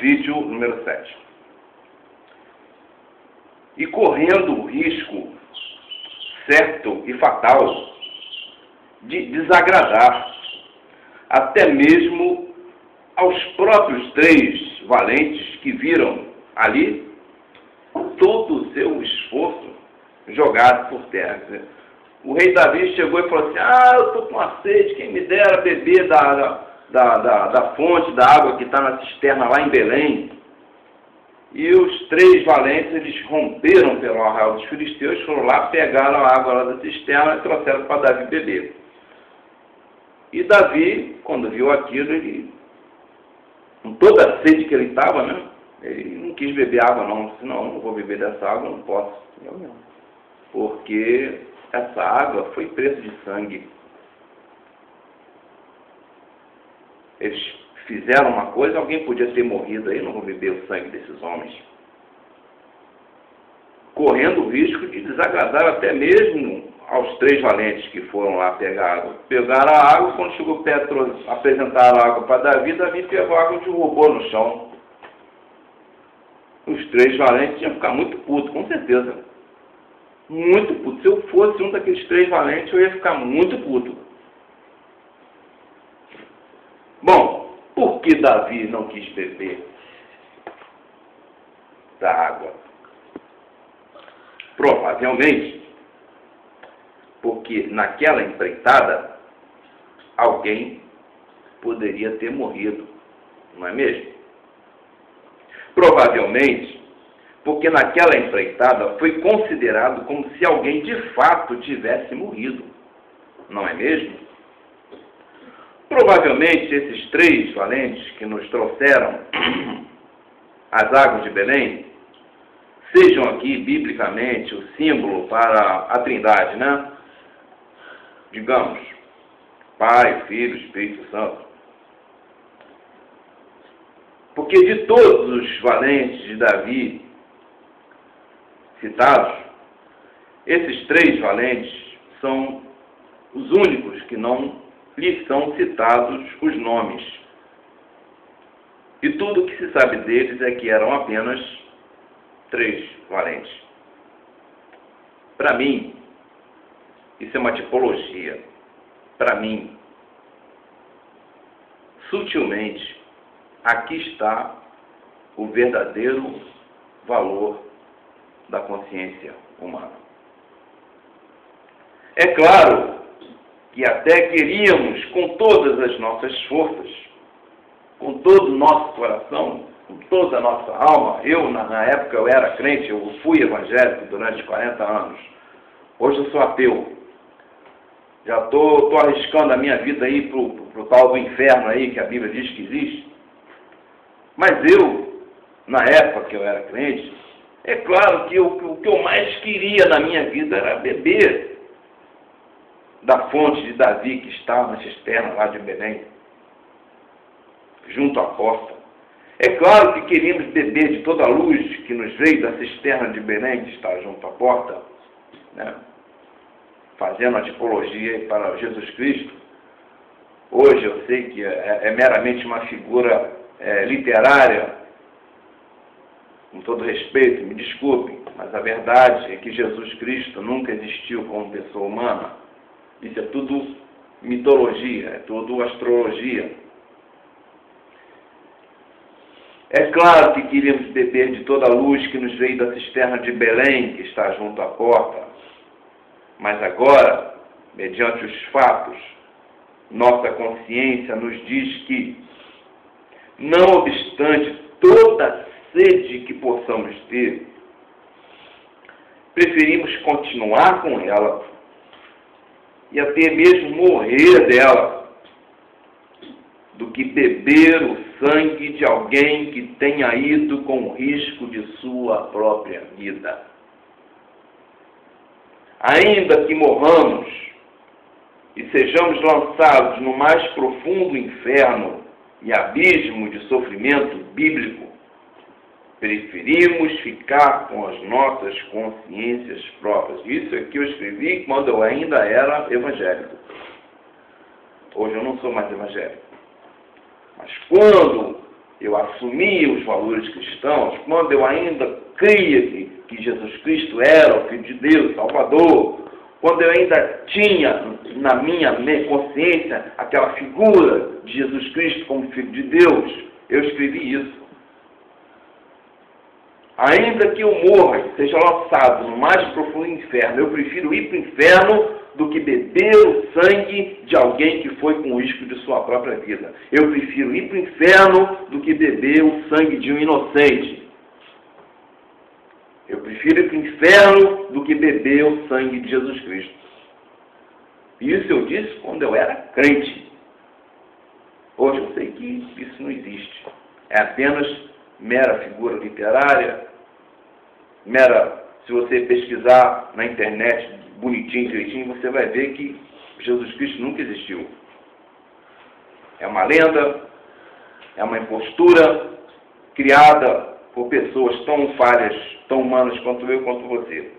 vídeo número 7. E correndo o risco certo e fatal de desagradar até mesmo aos próprios 3 valentes que viram ali todo o seu esforço jogado por terra. O rei Davi chegou e falou assim: eu estou com uma sede, quem me dera beber da fonte da água que está na cisterna lá em Belém. E os 3 valentes, eles romperam pelo arraial dos filisteus, foram lá, pegaram a água lá da cisterna e trouxeram para Davi beber. E Davi, quando viu aquilo, ele, com toda a sede que ele estava, né, ele não quis beber água não. Disse: não vou beber dessa água, não posso. Eu não. Porque essa água foi preço de sangue. Eles fizeram uma coisa, alguém podia ter morrido aí, não vou beber o sangue desses homens. Correndo o risco de desagradar até mesmo aos 3 valentes que foram lá pegar água. Pegaram a água, quando chegou perto, apresentaram a água para Davi, Davi pegou a água e derrubou no chão. Os 3 valentes iam ficar muito putos, com certeza. Muito puto. Se eu fosse um daqueles 3 valentes, eu ia ficar muito puto. Bom, por que Davi não quis beber da água? Provavelmente porque naquela empreitada alguém poderia ter morrido, não é mesmo? Provavelmente porque naquela empreitada foi considerado como se alguém de fato tivesse morrido, não é mesmo? Provavelmente esses 3 valentes que nos trouxeram as águas de Belém sejam aqui, biblicamente, o símbolo para a Trindade, né? Digamos, Pai, Filho, Espírito Santo. Porque de todos os valentes de Davi citados, esses 3 valentes são os únicos que não lhe são citados os nomes. E tudo o que se sabe deles é que eram apenas 3 valentes. Para mim, isso é uma tipologia. Para mim, sutilmente, aqui está o verdadeiro valor da consciência humana. É claro que até queríamos, com todas as nossas forças, com todo o nosso coração, com toda a nossa alma. Na época, eu era crente, eu fui evangélico durante 40 anos. Hoje eu sou ateu. Já estou arriscando a minha vida aí pro tal do inferno aí, que a Bíblia diz que existe. Mas eu, na época que eu era crente, é claro que o que eu mais queria na minha vida era beber da fonte de Davi que está na cisterna lá de Belém, junto à porta. É claro que queríamos beber de toda a luz que nos veio da cisterna de Belém, que está junto à porta, né? Fazendo a tipologia para Jesus Cristo. Hoje eu sei que é meramente uma figura literária, com todo respeito, me desculpem, mas a verdade é que Jesus Cristo nunca existiu como pessoa humana. Isso é tudo mitologia, é tudo astrologia. É claro que queríamos beber de toda a luz que nos veio da cisterna de Belém, que está junto à porta. Mas agora, mediante os fatos, nossa consciência nos diz que, não obstante toda a sede que possamos ter, preferimos continuar com ela e até mesmo morrer dela, do que beber o sangue de alguém que tenha ido com o risco de sua própria vida. Ainda que morramos e sejamos lançados no mais profundo inferno e abismo de sofrimento bíblico, preferimos ficar com as nossas consciências próprias. Isso é que eu escrevi quando eu ainda era evangélico. Hoje eu não sou mais evangélico. Mas quando eu assumia os valores cristãos, quando eu ainda cria que Jesus Cristo era o Filho de Deus, Salvador, quando eu ainda tinha na minha consciência aquela figura de Jesus Cristo como Filho de Deus, eu escrevi isso. Ainda que eu morra e seja lançado no mais profundo inferno, eu prefiro ir para o inferno do que beber o sangue de alguém que foi com o risco de sua própria vida. Eu prefiro ir para o inferno do que beber o sangue de um inocente. Eu prefiro ir para o inferno do que beber o sangue de Jesus Cristo. E isso eu disse quando eu era crente. Hoje eu sei que isso não existe. É apenas mera figura literária, se você pesquisar na internet bonitinho, direitinho, você vai ver que Jesus Cristo nunca existiu. É uma lenda, é uma impostura criada por pessoas tão falhas, tão humanas quanto eu, quanto você.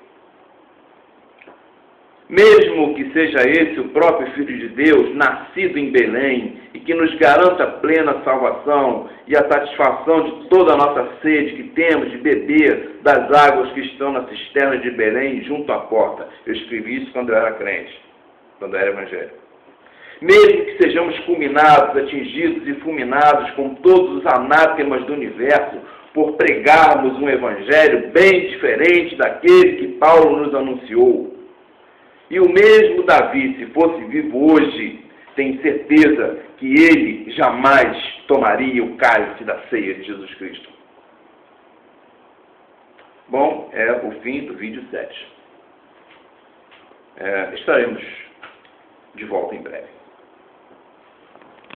Mesmo que seja esse o próprio Filho de Deus, nascido em Belém, e que nos garanta plena salvação e a satisfação de toda a nossa sede que temos de beber das águas que estão na cisterna de Belém, junto à porta. Eu escrevi isso quando eu era crente, quando eu era evangélico. Mesmo que sejamos culminados, atingidos e fulminados com todos os anátemas do universo, por pregarmos um evangelho bem diferente daquele que Paulo nos anunciou. E o mesmo Davi, se fosse vivo hoje, tem certeza que ele jamais tomaria o cálice da ceia de Jesus Cristo. Bom, é o fim do vídeo 7. Estaremos de volta em breve.